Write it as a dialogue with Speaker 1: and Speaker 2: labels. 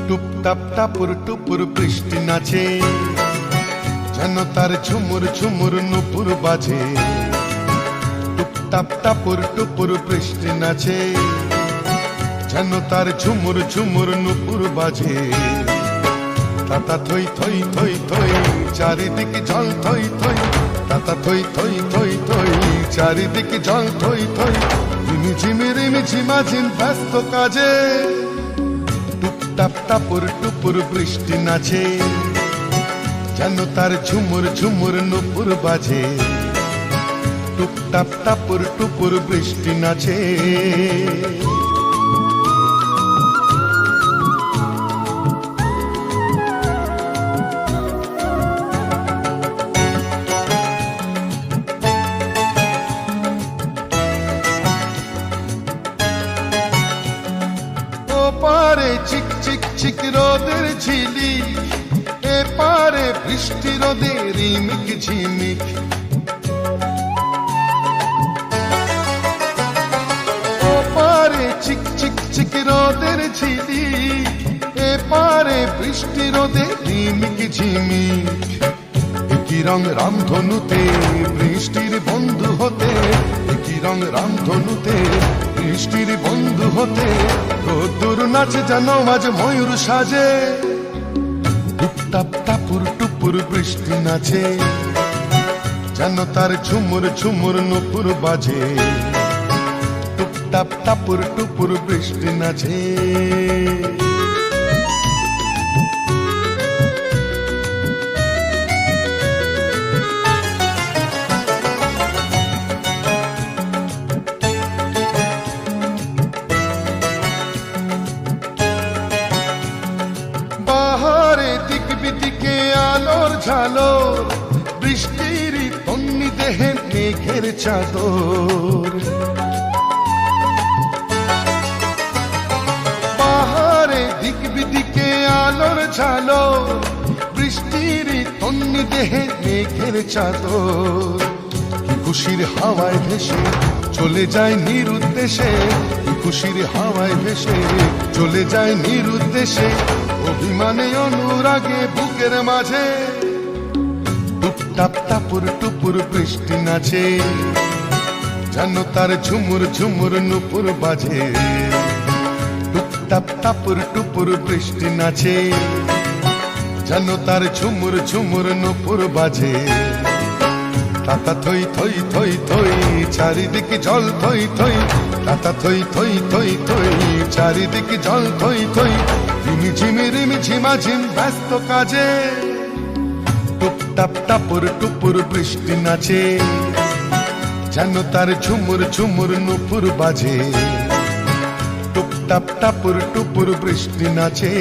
Speaker 1: টুপটাপ টাপুর টুপুর বৃষ্টি নাচে, যেন তার ঝুমুর ঝুমুর নুপুর বাজে। টুপটাপ টাপুর টুপুর বৃষ্টি নাচে, যেন তার ঝুমুর ঝুমুর নুপুর বাজে। তাতা থই থই থই থই চারিদিকে জল থই থই, তাতা থই থই থই থই চারিদিকে জল থই থই। রিমি ঝিমি রিমি ঝিমাঝিম ব্যস্ত কাজে, টুপটাপ টাপুর টুপুর বৃষ্টি নাচে, যেন তার ঝুমুর ঝুমুর নুপুর বাজে। টুপটাপ টাপুর টুপুর বৃষ্টি নাচে। পারে চিক চিক চিক রোদের ঝিলি, এ পারে বৃষ্টি রোদের রিমিক ঝিমিক। ও পারে চিক চিক চিক রোদের ঝিলি, এ পারে বৃষ্টি রোদের রিমিক ঝিমিক। একই রং রামধনুতে বৃষ্টির বন্ধু হতে, একই রং রামধনুতে বৃষ্টির বন্ধু হতে। রোদ্দুর নাচে যেন আজ ময়ূর সাজে, টুপটাপ টাপুর টুপুর বৃষ্টি নাচে, যেন তার ঝুমুর ঝুমুর নুপুর বাজে। টুপটাপ টাপুর টুপুর বৃষ্টি নাচে। বাহারে দিক বিদিকে আলোর ঝালর, বৃষ্টির তন্নি দেহে মেঘের চাদর। বাহারে দিক বিদিকে আলোর ঝালর, বৃষ্টির তন্নি দেহে মেঘের চাদর। খুশির হাওয়ায় ভেসে চলে যায় নিরুদ্দেশে, খুশির হাওয়ায় ভেসে চলে যায় নিরুদ্দেশে। অভিমানে অনুরাগে বুকের মাঝে, টুপটাপ টাপুর টুপুর বৃষ্টি নাচে, যেন তার ঝুমুর ঝুমুর নুপুর বাজে। টুপটাপ টাপুর টুপুর বৃষ্টি নাচে, যেন তার ঝুমুর ঝুমুর নুপুর বাজে। তাতা থই থই থই থই চারিদিকে জল থই থই, তাতা থই থই থই থই চারিদিকে জল থই থই। রিমি ঝিমি রিমি ঝিমাঝিম ব্যস্ত কাজে, টুপটাপ টাপুর টুপুর বৃষ্টি নাচে, যেন তার ঝুমুর ঝুমুর নুপুর বাজে। টুপটাপ টাপুর টুপুর বৃষ্টি নাচে।